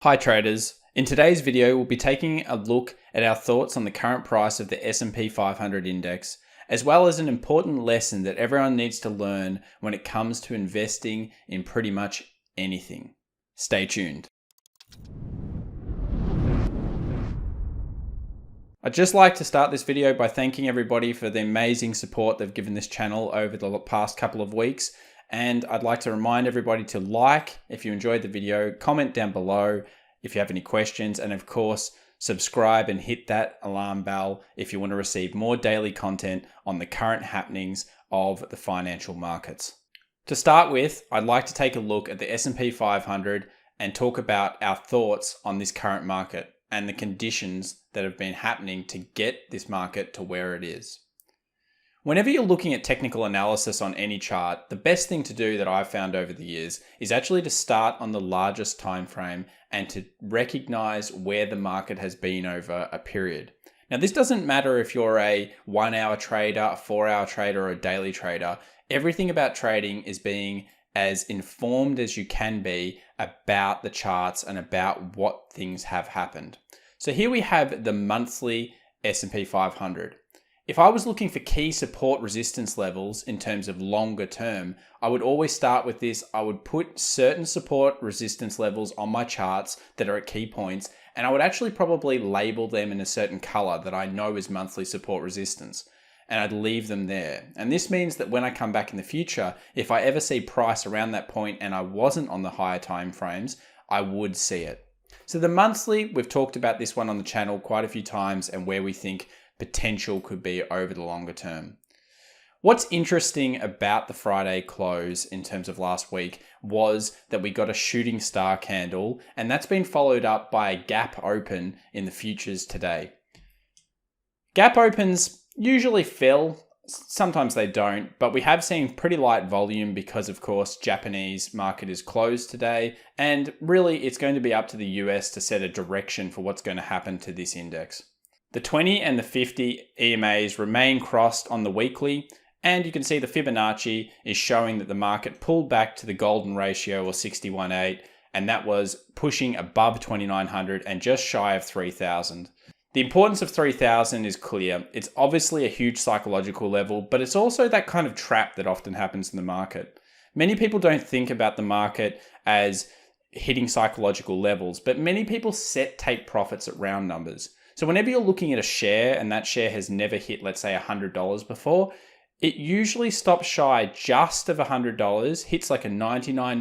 Hi traders, in today's video we'll be taking a look at our thoughts on the current price of the S&P 500 index, as well as an important lesson that everyone needs to learn when it comes to investing in pretty much anything. Stay tuned. I'd just like to start this video by thanking everybody for the amazing support they've given this channel over the past couple of weeks. And I'd like to remind everybody to like if you enjoyed the video, comment down below if you have any questions, and of course, subscribe and hit that alarm bell if you want to receive more daily content on the current happenings of the financial markets. To start with, I'd like to take a look at the S&P 500 and talk about our thoughts on this current market and the conditions that have been happening to get this market to where it is. Whenever you're looking at technical analysis on any chart, the best thing to do that I've found over the years is actually to start on the largest time frame and to recognize where the market has been over a period. Now, this doesn't matter if you're a 1 hour trader, a 4 hour trader, or a daily trader. Everything about trading is being as informed as you can be about the charts and about what things have happened. So here we have the monthly S&P 500. If I was looking for key support resistance levels in terms of longer term, I would always start with this. I would put certain support resistance levels on my charts that are at key points, and I would actually probably label them in a certain color that I know is monthly support resistance, and I'd leave them there. And this means that when I come back in the future, if I ever see price around that point and I wasn't on the higher time frames, I would see it. So the monthly, we've talked about this one on the channel quite a few times and where we think potential could be over the longer term. What's interesting about the Friday close in terms of last week was that we got a shooting star candle, and that's been followed up by a gap open in the futures today. Gap opens usually fill, sometimes they don't, but we have seen pretty light volume because, of course, Japanese market is closed today, and really it's going to be up to the US to set a direction for what's going to happen to this index. The 20 and the 50 EMAs remain crossed on the weekly, and you can see the Fibonacci is showing that the market pulled back to the golden ratio, or 61.8, and that was pushing above 2,900 and just shy of 3,000. The importance of 3,000 is clear. It's obviously a huge psychological level, but it's also that kind of trap that often happens in the market. Many people don't think about the market as hitting psychological levels, but many people set take profits at round numbers. So whenever you're looking at a share and that share has never hit, let's say, $100 before, it usually stops shy just of $100, hits like a $99.50,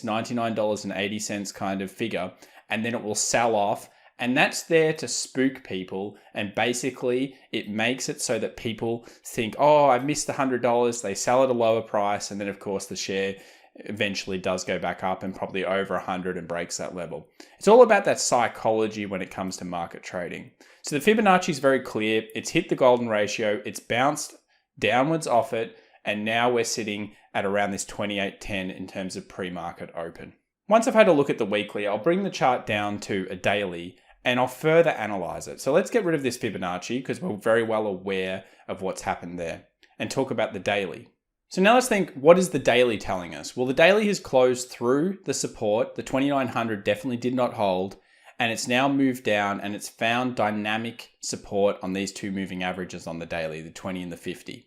$99.80 kind of figure, and then it will sell off. And that's there to spook people. And basically it makes it so that people think, oh, I've missed $100. They sell at a lower price. And then of course the share eventually does go back up and probably over 100 and breaks that level. It's all about that psychology when it comes to market trading. So the Fibonacci is very clear. It's hit the golden ratio. It's bounced downwards off it. And now we're sitting at around this 28.10 in terms of pre-market open. Once I've had a look at the weekly, I'll bring the chart down to a daily and I'll further analyze it. So let's get rid of this Fibonacci because we're very well aware of what's happened there, and talk about the daily. So now let's think, what is the daily telling us? Well, the daily has closed through the support. The 2,900 definitely did not hold, and it's now moved down and it's found dynamic support on these two moving averages on the daily, the 20 and the 50.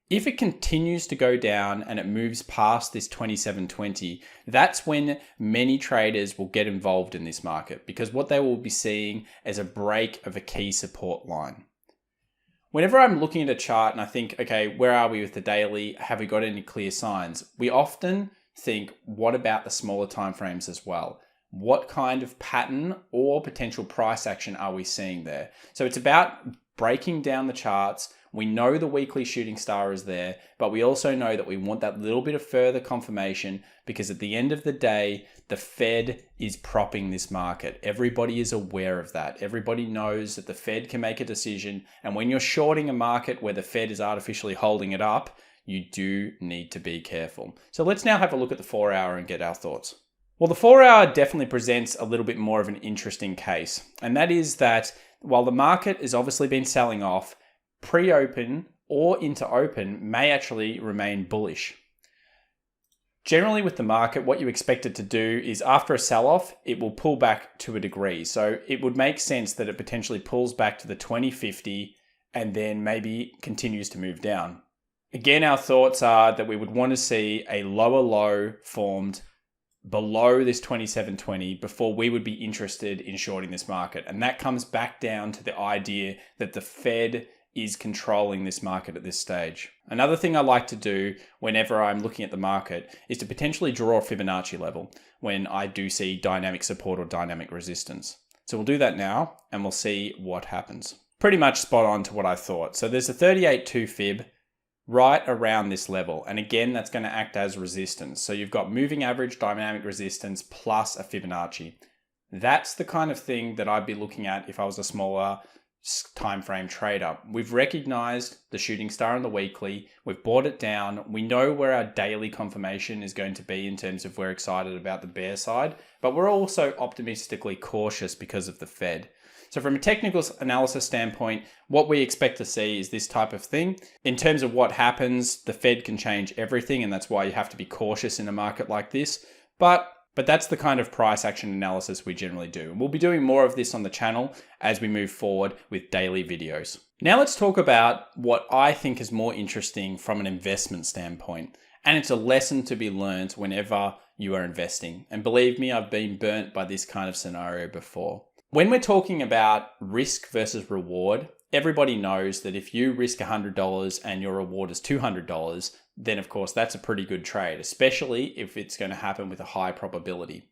If it continues to go down and it moves past this 27.20, that's when many traders will get involved in this market, because what they will be seeing is a break of a key support line. Whenever I'm looking at a chart and I think, okay, where are we with the daily? Have we got any clear signs? We often think, what about the smaller timeframes as well? What kind of pattern or potential price action are we seeing there? So it's about breaking down the charts. We know the weekly shooting star is there, but we also know that we want that little bit of further confirmation, because at the end of the day, the Fed is propping this market. Everybody is aware of that. Everybody knows that the Fed can make a decision. And when you're shorting a market where the Fed is artificially holding it up, you do need to be careful. So let's now have a look at the 4 hour and get our thoughts. Well, the 4 hour definitely presents a little bit more of an interesting case. And that is that while the market has obviously been selling off, pre-open or into open may actually remain bullish. Generally with the market, what you expect it to do is after a sell-off, it will pull back to a degree. So it would make sense that it potentially pulls back to the 2050 and then maybe continues to move down. Again, our thoughts are that we would want to see a lower low formed below this 2720 before we would be interested in shorting this market. And that comes back down to the idea that the Fed is controlling this market at this stage. Another thing I like to do whenever I'm looking at the market is to potentially draw a Fibonacci level when I do see dynamic support or dynamic resistance. So we'll do that now and we'll see what happens. Pretty much spot on to what I thought. So there's a 38.2 fib right around this level. And again, that's going to act as resistance. So you've got moving average dynamic resistance plus a Fibonacci. That's the kind of thing that I'd be looking at if I was a smaller time frame trader. We've recognized the shooting star on the weekly. We've bought it down. We know where our daily confirmation is going to be in terms of we're excited about the bear side, but we're also optimistically cautious because of the Fed. So from a technical analysis standpoint, what we expect to see is this type of thing. In terms of what happens, the Fed can change everything, and that's why you have to be cautious in a market like this. But that's the kind of price action analysis we generally do. And we'll be doing more of this on the channel as we move forward with daily videos. Now let's talk about what I think is more interesting from an investment standpoint. And it's a lesson to be learned whenever you are investing. And believe me, I've been burnt by this kind of scenario before. When we're talking about risk versus reward, everybody knows that if you risk $100 and your reward is $200, then of course that's a pretty good trade, especially if it's going to happen with a high probability.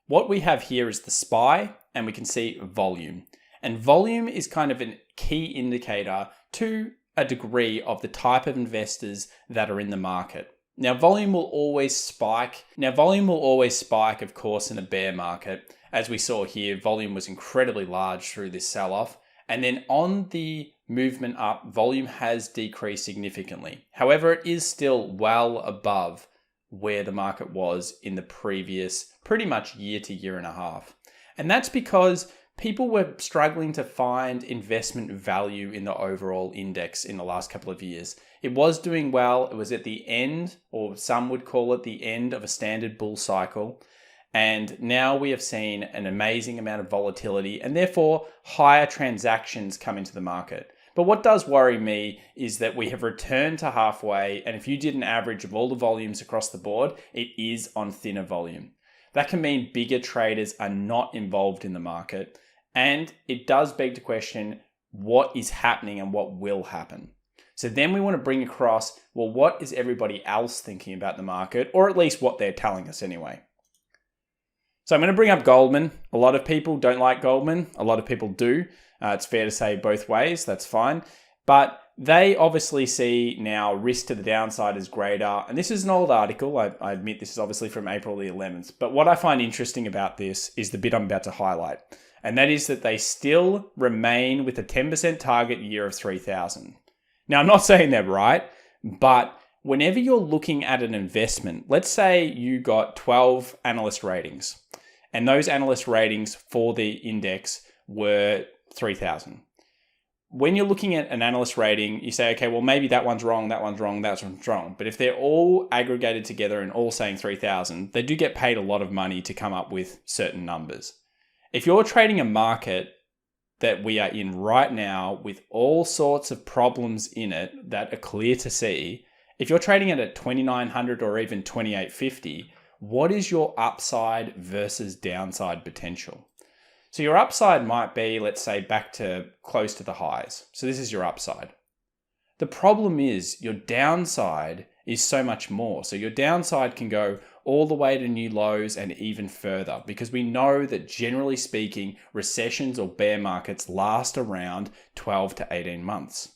What we have here is the SPY, and we can see volume. And volume is kind of a key indicator to a degree of the type of investors that are in the market. Now, volume will always spike. Of course, in a bear market. As we saw here, volume was incredibly large through this sell-off. And then on the movement up, volume has decreased significantly. However, it is still well above where the market was in the previous pretty much year to year and a half. And that's because people were struggling to find investment value in the overall index in the last couple of years. It was doing well. It was at the end, or some would call it the end of a standard bull cycle. And now we have seen an amazing amount of volatility and therefore higher transactions come into the market. But what does worry me is that we have returned to halfway. And if you did an average of all the volumes across the board, it is on thinner volume. That can mean bigger traders are not involved in the market. And it does beg to question what is happening and what will happen. So then we want to bring across, well, what is everybody else thinking about the market, or at least what they're telling us anyway. So I'm going to bring up Goldman. A lot of people don't like Goldman. A lot of people do. It's fair to say both ways. That's fine. But they obviously see now risk to the downside is greater. And this is an old article. I admit this is obviously from April the 11th. But what I find interesting about this is the bit I'm about to highlight. And that is that they still remain with a 10% target year of 3,000. Now, I'm not saying they're right, but whenever you're looking at an investment, let's say you got 12 analyst ratings, and those analyst ratings for the index were 3,000. When you're looking at an analyst rating, you say, okay, well, maybe that one's wrong, that one's wrong, that one's wrong. But if they're all aggregated together and all saying 3,000, they do get paid a lot of money to come up with certain numbers. If you're trading a market that we are in right now with all sorts of problems in it that are clear to see, if you're trading it at 2,900 or even 2,850, what is your upside versus downside potential? So your upside might be, let's say, back to close to the highs. So this is your upside. The problem is your downside is so much more. So your downside can go all the way to new lows and even further, because we know that generally speaking, recessions or bear markets last around 12 to 18 months.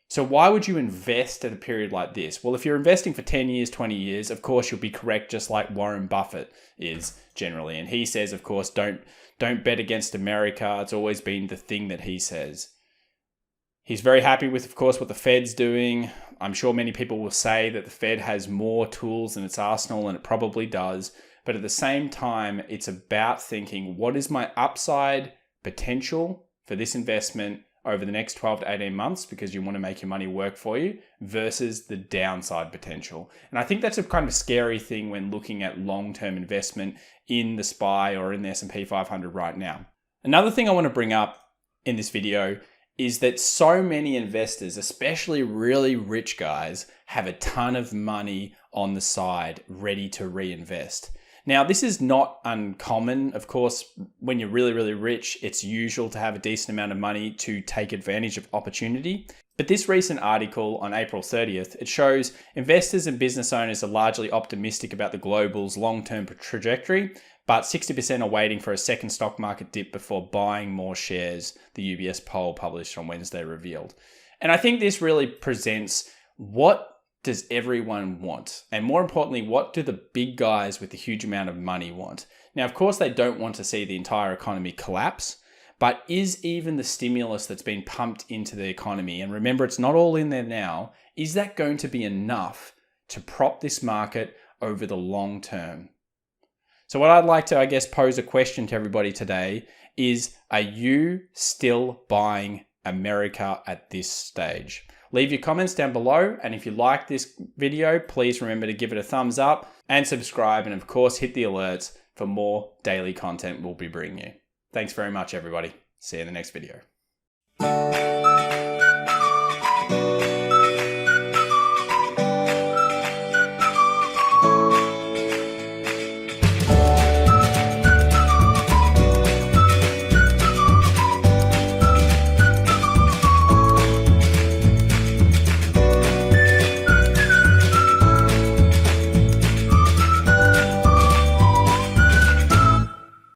So why would you invest at a period like this? Well, if you're investing for 10 years, 20 years, of course, you'll be correct, just like Warren Buffett is generally. And he says, of course, don't bet against America. It's always been the thing that he says. He's very happy with, of course, what the Fed's doing. I'm sure many people will say that the Fed has more tools in its arsenal, and it probably does. But at the same time, it's about thinking, what is my upside potential for this investment over the next 12 to 18 months because you want to make your money work for you versus the downside potential. And I think that's a kind of scary thing when looking at long-term investment in the SPY or in the S&P 500 right now. Another thing I want to bring up in this video is that so many investors, especially really rich guys, have a ton of money on the side ready to reinvest. Now, this is not uncommon. Of course, when you're really, really rich, it's usual to have a decent amount of money to take advantage of opportunity. But this recent article on April 30th, it shows investors and business owners are largely optimistic about the global's long-term trajectory, but 60% are waiting for a second stock market dip before buying more shares, the UBS poll published on Wednesday revealed. And I think this really presents what does everyone want? And more importantly, what do the big guys with the huge amount of money want? Now, of course, they don't want to see the entire economy collapse, but is even the stimulus that's been pumped into the economy, and remember, it's not all in there now, is that going to be enough to prop this market over the long term? So what I'd like to, pose a question to everybody today is, are you still buying America at this stage? Leave your comments down below, and if you like this video, please remember to give it a thumbs up and subscribe, and of course hit the alerts for more daily content we'll be bringing you. Thanks very much, everybody. See you in the next video.